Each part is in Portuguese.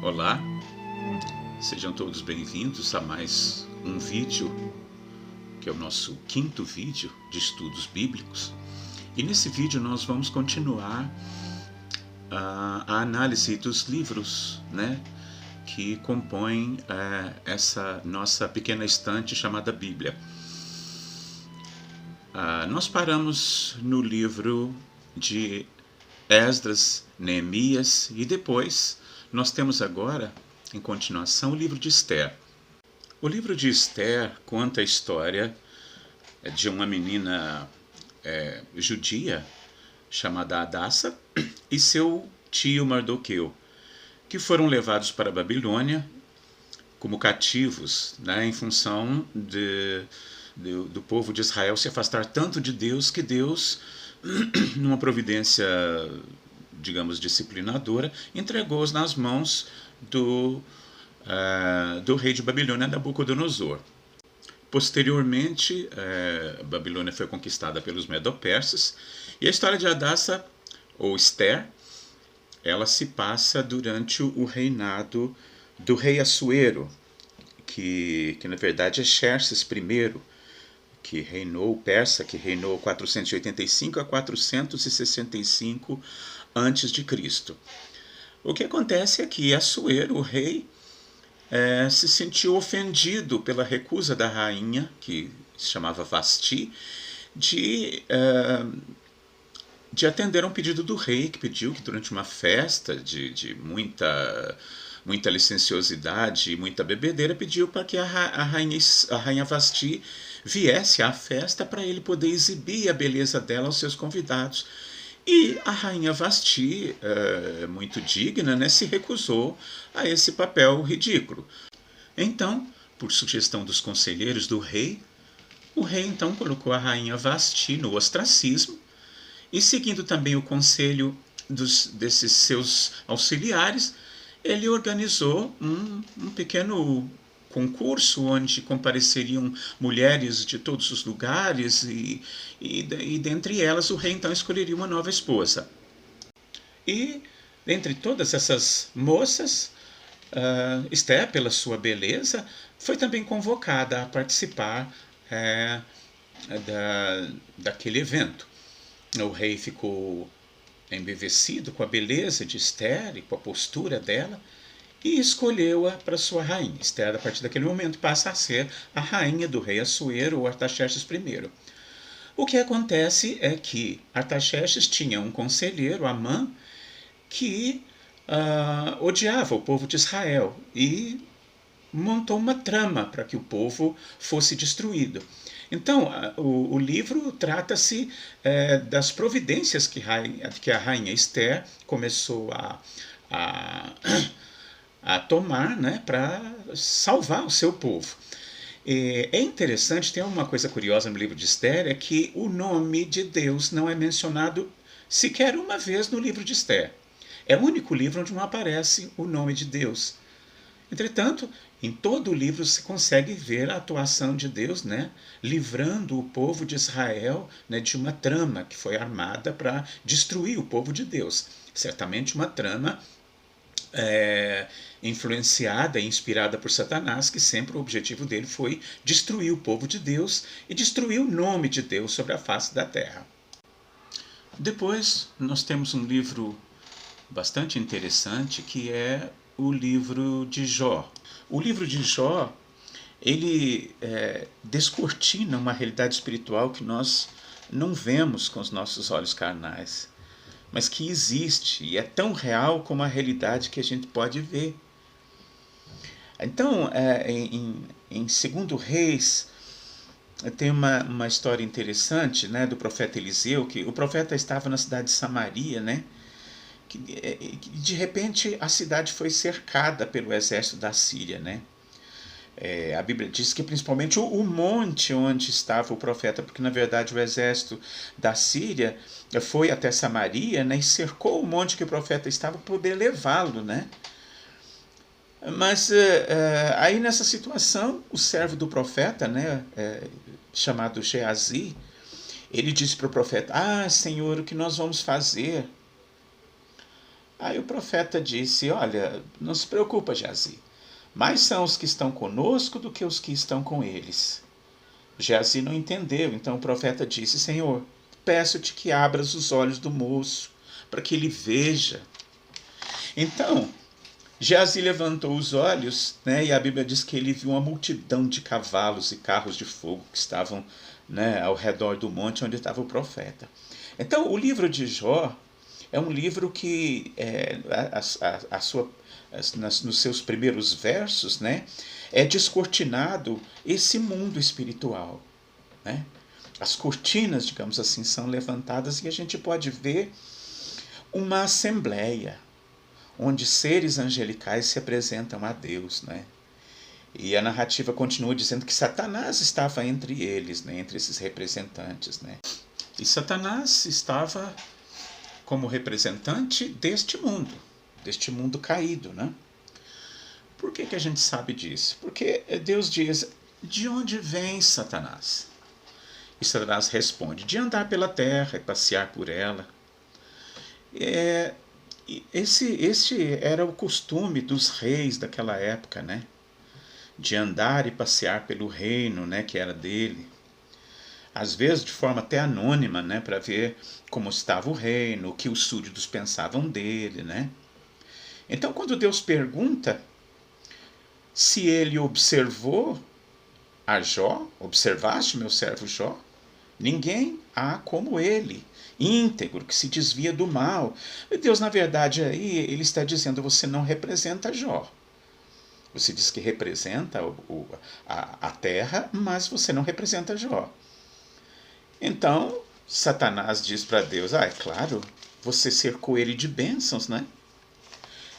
Olá, sejam todos bem-vindos a mais um vídeo, que é o nosso quinto vídeo de estudos bíblicos. E nesse vídeo nós vamos continuar a análise dos livros, que compõem essa nossa pequena estante chamada Bíblia. Nós paramos no livro de Esdras, Neemias e depois nós temos agora, em continuação, o livro de Esther. O livro de Esther conta a história de uma menina judia chamada Hadassa e seu tio Mardoqueu, que foram levados para a Babilônia como cativos, em função do povo de Israel se afastar tanto de Deus que Deus, numa providência, digamos, disciplinadora, entregou-os nas mãos do rei de Babilônia, Nabucodonosor. Posteriormente, a Babilônia foi conquistada pelos Medo-Persas, e a história de Hadassa, ou Esther, ela se passa durante o reinado do rei Assuero, que na verdade é Xerxes I, que reinou, persa, que reinou 485 a 465 a.C. O que acontece é que Assuero, o rei, se sentiu ofendido pela recusa da rainha, que se chamava Vasti, de atender a um pedido do rei, que pediu que durante uma festa de muita licenciosidade e muita bebedeira, pediu para que a rainha Vasti viesse à festa para ele poder exibir a beleza dela aos seus convidados. E a rainha Vasti, muito digna, se recusou a esse papel ridículo. Então, por sugestão dos conselheiros do rei, o rei então colocou a rainha Vasti no ostracismo e, seguindo também o conselho desses seus auxiliares, ele organizou um pequeno concurso onde compareceriam mulheres de todos os lugares e dentre elas o rei então escolheria uma nova esposa. E dentre todas essas moças, Esther, pela sua beleza, foi também convocada a participar daquele evento. O rei ficou embevecido com a beleza de Esther e com a postura dela, e escolheu-a para sua rainha. Esther, a partir daquele momento, passa a ser a rainha do rei Assuero, ou Artaxerxes I. O que acontece é que Artaxerxes tinha um conselheiro, Amã, que odiava o povo de Israel e montou uma trama para que o povo fosse destruído. Então, o livro trata-se das providências que a rainha Esther começou a tomar, para salvar o seu povo. É interessante, tem uma coisa curiosa no livro de Esther, é que o nome de Deus não é mencionado sequer uma vez no livro de Esther. É o único livro onde não aparece o nome de Deus. Entretanto, em todo o livro se consegue ver a atuação de Deus, livrando o povo de Israel, de uma trama que foi armada para destruir o povo de Deus. Certamente uma trama influenciada e inspirada por Satanás, que sempre o objetivo dele foi destruir o povo de Deus e destruir o nome de Deus sobre a face da terra. Depois nós temos um livro bastante interessante, que é o livro de Jó. O livro de Jó, ele descortina uma realidade espiritual que nós não vemos com os nossos olhos carnais, mas que existe e é tão real como a realidade que a gente pode ver. Então, em 2 Reis, tem uma história interessante, do profeta Eliseu, que o profeta estava na cidade de Samaria, que de repente a cidade foi cercada pelo exército da Síria, A Bíblia diz que principalmente o monte onde estava o profeta, porque na verdade o exército da Síria foi até Samaria, e cercou o monte que o profeta estava para poder levá-lo, Mas aí nessa situação, o servo do profeta, chamado Geazi, ele disse para o profeta: Senhor, o que nós vamos fazer? Aí o profeta disse, olha, não se preocupa, Geazi, mais são os que estão conosco do que os que estão com eles. Geazi não entendeu, então o profeta disse, Senhor, peço-te que abras os olhos do moço, para que ele veja. Então, Geazi levantou os olhos, né, e a Bíblia diz que ele viu uma multidão de cavalos e carros de fogo que estavam, né, ao redor do monte onde estava o profeta. Então, o livro de Jó é um livro que, nos seus primeiros versos, né, é descortinado esse mundo espiritual. Né? As cortinas, digamos assim, são levantadas e a gente pode ver uma assembleia onde seres angelicais se apresentam a Deus, né? E a narrativa continua dizendo que Satanás estava entre eles, né? Entre esses representantes, né? E Satanás estava como representante deste mundo caído, né? Por que a gente sabe disso? Porque Deus diz, de onde vem Satanás? E Satanás responde, de andar pela terra e passear por ela. Este era o costume dos reis daquela época, né? De andar e passear pelo reino, né, que era dele. Às vezes de forma até anônima, né, para ver como estava o reino, o que os súditos pensavam dele, né? Então, quando Deus pergunta se ele observou a Jó, observaste meu servo Jó? Ninguém há como ele, íntegro, que se desvia do mal. E Deus, na verdade, aí ele está dizendo, você não representa Jó. Você diz que representa a terra, mas você não representa Jó. Então, Satanás diz para Deus, é claro, você cercou ele de bênçãos, né?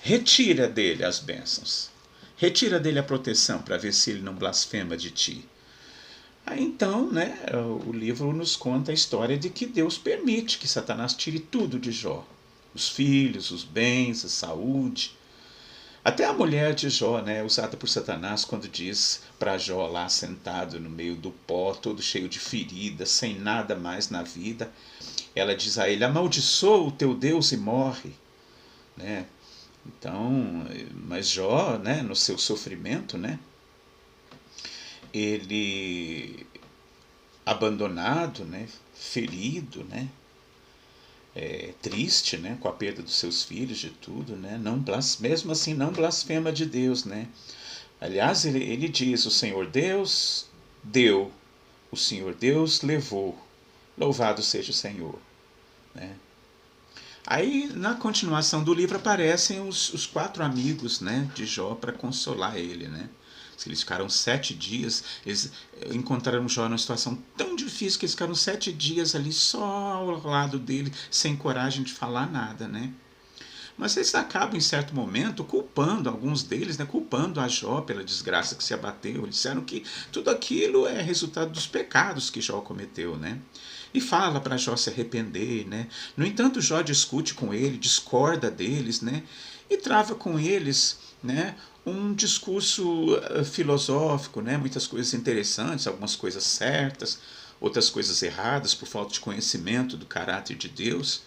Retira dele as bênçãos. Retira dele a proteção para ver se ele não blasfema de ti. Aí então, né, o livro nos conta a história de que Deus permite que Satanás tire tudo de Jó. Os filhos, os bens, a saúde. Até a mulher de Jó, né, usada por Satanás quando diz para Jó lá sentado no meio do pó, todo cheio de feridas, sem nada mais na vida, ela diz a ele, amaldiçoa o teu Deus e morre. Né? Então, mas Jó, né, no seu sofrimento, né, ele abandonado, né, ferido, né, triste, né, com a perda dos seus filhos, de tudo, né, não, mesmo assim não blasfema de Deus, né. Aliás, ele diz, o Senhor Deus deu, o Senhor Deus levou, louvado seja o Senhor. Né. Aí, na continuação do livro, aparecem os 4 amigos, né, de Jó para consolar ele, né. Eles ficaram 7 dias, eles encontraram Jó numa situação tão difícil que eles ficaram 7 dias ali só ao lado dele, sem coragem de falar nada, né? Mas eles acabam, em certo momento, culpando, alguns deles, né, culpando a Jó pela desgraça que se abateu. Eles disseram que tudo aquilo é resultado dos pecados que Jó cometeu, né? E fala para Jó se arrepender, né? No entanto, Jó discute com ele, discorda deles, né? E trava com eles, né, um discurso filosófico, né? Muitas coisas interessantes, algumas coisas certas, outras coisas erradas por falta de conhecimento do caráter de Deus.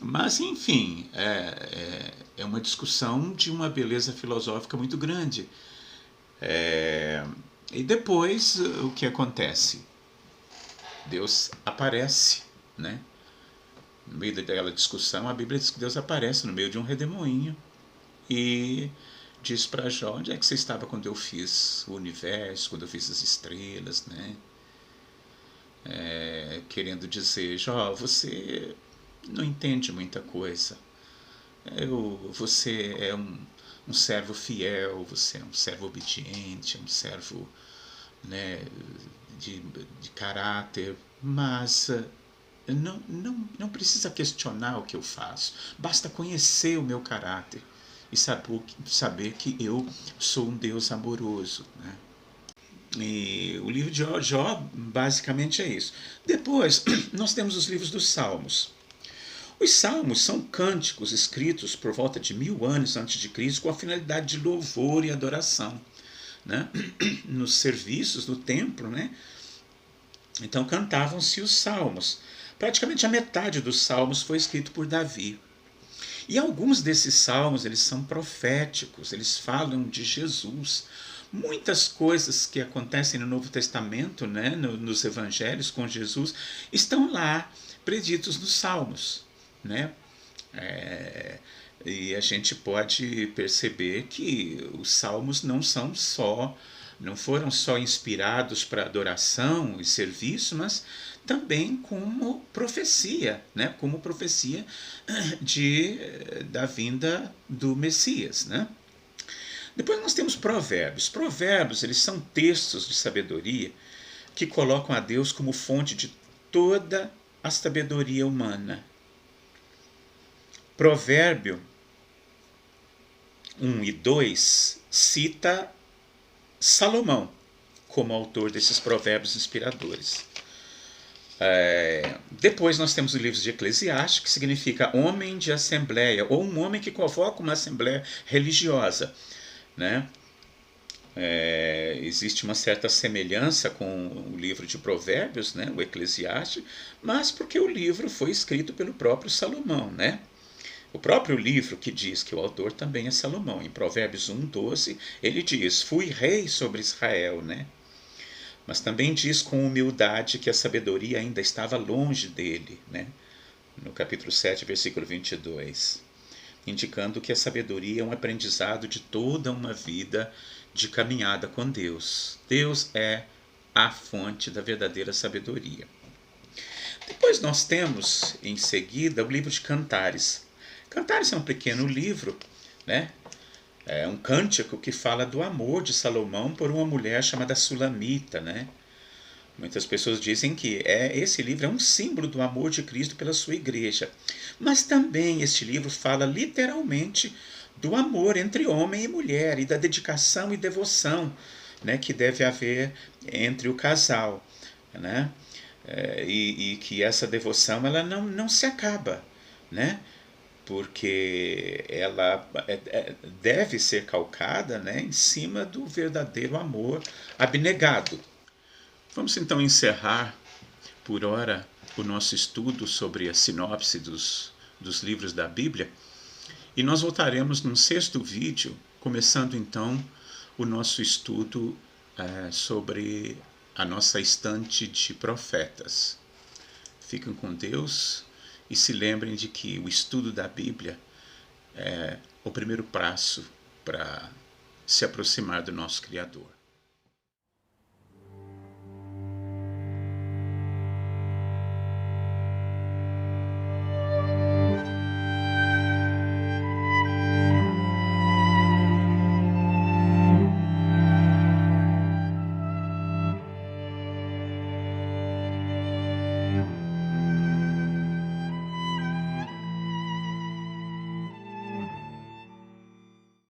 Mas, enfim, é uma discussão de uma beleza filosófica muito grande. E depois, o que acontece? Deus aparece, né? No meio daquela discussão, a Bíblia diz que Deus aparece no meio de um redemoinho e diz para Jó, onde é que você estava quando eu fiz o universo, quando eu fiz as estrelas, né? Querendo dizer, Jó, você não entende muita coisa. Você é um servo fiel, você é um servo obediente, um servo, né, de caráter, mas não precisa questionar o que eu faço, basta conhecer o meu caráter e saber que eu sou um Deus amoroso. Né? E o livro de Jó basicamente é isso. Depois, nós temos os livros dos Salmos. Os salmos são cânticos escritos por volta de 1000 anos antes de Cristo com a finalidade de louvor e adoração, né? Nos serviços no templo, né? Então cantavam-se os salmos. Praticamente a metade dos salmos foi escrito por Davi. E alguns desses salmos, eles são proféticos, eles falam de Jesus. Muitas coisas que acontecem no Novo Testamento, né, nos evangelhos com Jesus, estão lá preditos nos salmos, né? E a gente pode perceber que os salmos não foram só inspirados para adoração e serviço, mas também como profecia, né? Como profecia da vinda do Messias, né? Depois nós temos provérbios. Provérbios, eles são textos de sabedoria que colocam a Deus como fonte de toda a sabedoria humana. Provérbio 1 e 2 cita Salomão como autor desses provérbios inspiradores. Depois nós temos os livros de Eclesiastes, que significa homem de assembleia, ou um homem que convoca uma assembleia religiosa, né? Existe uma certa semelhança com o livro de Provérbios, né, o Eclesiastes, mas porque o livro foi escrito pelo próprio Salomão, né? O próprio livro que diz que o autor também é Salomão. Em Provérbios 1:12, ele diz: fui rei sobre Israel, né? Mas também diz com humildade que a sabedoria ainda estava longe dele, né? No capítulo 7, versículo 22, indicando que a sabedoria é um aprendizado de toda uma vida de caminhada com Deus. Deus é a fonte da verdadeira sabedoria. Depois nós temos, em seguida, o livro de Cantares. Cantares é um pequeno livro, né? É um cântico que fala do amor de Salomão por uma mulher chamada Sulamita, né? Muitas pessoas dizem que esse livro é um símbolo do amor de Cristo pela sua igreja. Mas também este livro fala literalmente do amor entre homem e mulher e da dedicação e devoção, né, que deve haver entre o casal, né? E que essa devoção ela não se acaba, né? Porque ela deve ser calcada, né, em cima do verdadeiro amor abnegado. Vamos então encerrar, por hora, o nosso estudo sobre a sinopse dos livros da Bíblia, e nós voltaremos num sexto vídeo, começando então o nosso estudo sobre a nossa estante de profetas. Fiquem com Deus e se lembrem de que o estudo da Bíblia é o primeiro passo para se aproximar do nosso Criador.